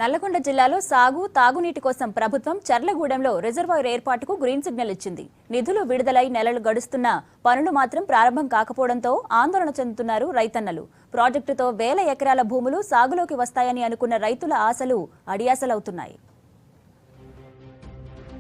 నల్లగొండ జిల్లాలో సాగు తాగునీటి కోసం ప్రభుత్వం చర్లగూడెంలో రిజర్వాయర్ ఏర్పాటుకు గ్రీన్ సిగ్నల్ ఇచ్చింది. నిధులు విడుదలై నెలలు గడుస్తున్నా పనులు మాత్రం ప్రారంభం కాకపోవడంతో ఆందోళన చెందుతున్నారు రైతన్నలు. ప్రాజెక్టుతో వేల ఎకరాల భూములు సాగులోకి వస్తాయని అనుకున్న రైతుల ఆశలు అడియాసలవుతున్నాయి.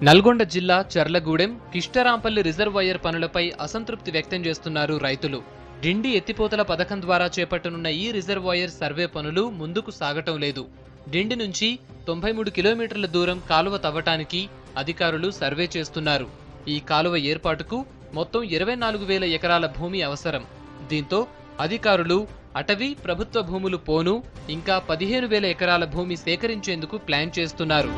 నల్గొండ జిల్లా చర్లగూడెం కిష్టరాంపల్లి రిజర్వాయర్ పనులపై అసంతృప్తి వ్యక్తం చేస్తున్నారు రైతులు. డిండి ఎత్తిపోతల పథకం ద్వారా చేపట్టనున్న ఈ రిజర్వాయర్ సర్వే పనులు ముందుకు సాగటం లేదు. డిండి నుంచి 93 కిలోమీటర్ల దూరం కాలువ తవ్వటానికి అధికారులు సర్వే చేస్తున్నారు. ఈ కాలువ ఏర్పాటుకు మొత్తం 24,000 ఎకరాల భూమి అవసరం. దీంతో అధికారులు అటవీ ప్రభుత్వ భూములు పోను ఇంకా 15,000 ఎకరాల భూమి సేకరించేందుకు ప్లాన్ చేస్తున్నారు.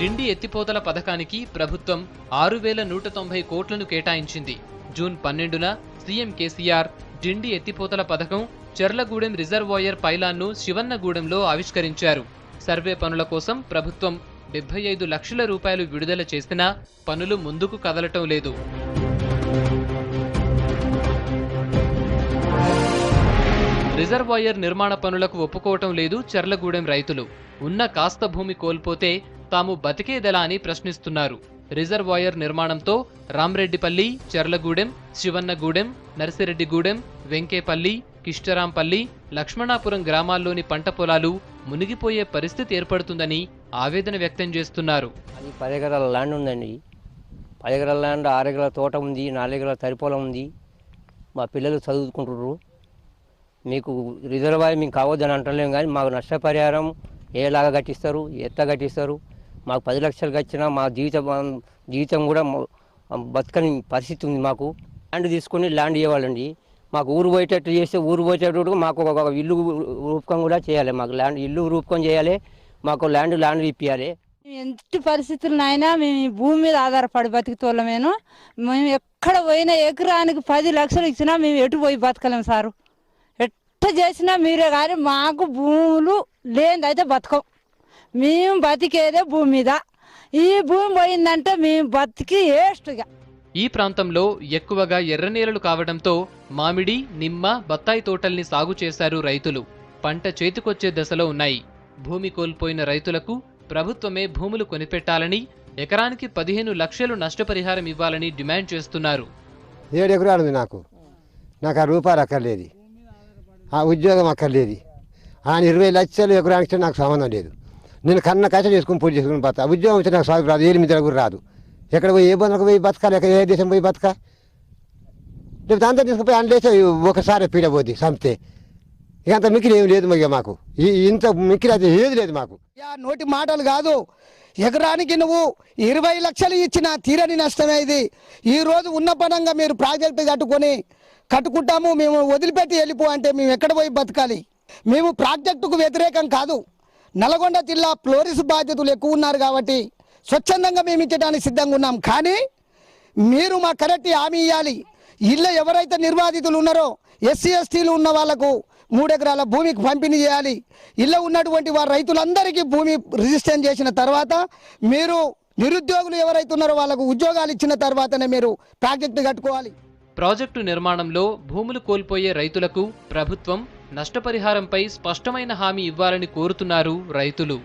డిండి ఎత్తిపోతల పథకానికి ప్రభుత్వం 6,190 కోట్లను కేటాయించింది. జూన్ 12న సీఎం కేసీఆర్ డిండి ఎత్తిపోతల పథకం చర్లగూడెం రిజర్వాయర్ పైలాన్ను శివన్నగూడెంలో ఆవిష్కరించారు. సర్వే పనుల కోసం ప్రభుత్వం 75 లక్షల రూపాయలు విడుదల చేసినా పనులు ముందుకు కదలటం లేదు. రిజర్వాయర్ నిర్మాణ పనులకు ఒప్పుకోవటం లేదు చర్లగూడెం రైతులు. ఉన్న కాస్త భూమి కోల్పోతే తాము బతికేదెలా అని ప్రశ్నిస్తున్నారు. రిజర్వాయర్ నిర్మాణంతో రామ్రెడ్డిపల్లి, చర్లగూడెం, శివన్నగూడెం, నర్సిరెడ్డిగూడెం, వెంకేపల్లి, కిష్టరాంపల్లి, లక్ష్మణాపురం గ్రామాల్లోని పంట పొలాలు మునిగిపోయే పరిస్థితి ఏర్పడుతుందని ఆవేదన వ్యక్తం చేస్తున్నారు. అది 10 ఎకరాల ల్యాండ్ ఉందండి. 10 ఎకరాల ల్యాండ్, 6 ఎకరాల తోట ఉంది, 4 ఎకరాల తరిపొలం ఉంది. మా పిల్లలు చదువుకుంటున్నారు. మీకు రిజర్వాయర్ మీకు కావద్దని అంటలేము, కానీ మాకు నష్టపరిహారం ఏలాగా కట్టిస్తారు, ఎట్లా కట్టిస్తారు? మాకు 10 లక్షలు కట్టినా మా జీవితం కూడా బతకని పరిస్థితి ఉంది. మాకు ల్యాండ్ తీసుకొని ల్యాండ్ ఇవ్వాలండి. మాకు ఊరు పోయేటట్టు చేస్తే ఊరు పోయేటట్టు మాకు ఒక ఇల్లు రూపకం కూడా చేయాలి. మాకు ల్యాండ్ ఇల్లు రూపకం చేయాలి. మాకు ల్యాండ్ ఇప్పించాలి. ఎంత పరిస్థితులనైనా మేము ఈ భూమి మీద ఆధారపడి బతుకుతోళ్ళమేను. మేము ఎక్కడ పోయినా ఎకరానికి 10 లక్షలు ఇచ్చినా మేము ఎటు పోయి బతకలేము సారు. ఎట్ట చేసినా మీరే కానీ మాకు భూములు లేనిదైతే బతకం. మేము బతికేదే భూమి మీద. ఈ భూమి పోయిందంటే మేము బతికి వేస్ట్గా. ఈ ప్రాంతంలో ఎక్కువగా ఎర్రనేలలు కావడంతో మామిడి, నిమ్మ, బత్తాయి తోటల్ని సాగు చేశారు రైతులు. పంట చేతికొచ్చే దశలో ఉన్నాయి. భూమి కోల్పోయిన రైతులకు ప్రభుత్వమే భూములు కొనిపెట్టాలని, ఎకరానికి 15 లక్షలు నష్టపరిహారం ఇవ్వాలని డిమాండ్ చేస్తున్నారు. 7 ఎకరాలు ఉంది నాకు ఆ రూపాయలు అక్కర్లేదు, ఆ ఉద్యోగం అక్కర్లేదు. ఆయన 20 లక్షలు ఎకరానికి నాకు సంబంధం లేదు. నేను కన్న కష్టం చేసుకుని పూజ చేసుకుని బతా. ఉద్యోగం వచ్చి నాకు సాగు రాదు, 8 కూడా రాదు. ఎక్కడ పోయి ఏ బంధుకు పోయి బతకాలి, ఏ దేశం పోయి బతకా? లేకపోతే అంతా తీసుకుపోయి అండేస్తే ఒకసారి పీడబోద్ది సంస్థే. ఇక అంత మిక్కిలి ఏమి లేదు మాకు. ఇంత మిక్కిలి అయితే ఏది లేదు మాకు. నోటి మాటలు కాదు. ఎకరానికి నువ్వు 20 లక్షలు ఇచ్చిన తీరని నష్టమే ఇది. ఈరోజు ఉన్న పనంగా మీరు ప్రాజెక్టు కట్టుకుంటాము, మేము వదిలిపెట్టి వెళ్ళిపో అంటే మేము ఎక్కడ పోయి బతకాలి? మేము ప్రాజెక్టుకు వ్యతిరేకం కాదు. నల్గొండ జిల్లా ఫ్లోరిస్ బాధ్యతలు ఎక్కువ ఉన్నారు కాబట్టి స్వచ్ఛందంగా మేము ఇచ్చడానికి సిద్ధంగా ఉన్నాం. కానీ మీరు మా కరెక్ట్ హామీ ఇవ్వాలి. ఇల్లు ఎవరైతే నిర్వాధితులు ఉన్నారో ఎస్సీ ఎస్టీలు ఉన్న వాళ్లకు 3 ఎకరాల భూమికి పంపిణీ చేయాలి. ఇల్లు ఉన్నటువంటి వారి రైతులందరికీ భూమి రిజిస్ట్రేషన్ చేసిన తర్వాత, మీరు నిరుద్యోగులు ఎవరైతే ఉన్నారో వాళ్ళకు ఉద్యోగాలు ఇచ్చిన తర్వాతనే మీరు ప్రాజెక్టు కట్టుకోవాలి. ప్రాజెక్టు నిర్మాణంలో భూములు కోల్పోయే రైతులకు ప్రభుత్వం నష్టపరిహారంపై స్పష్టమైన హామీ ఇవ్వాలని కోరుతున్నారు రైతులు.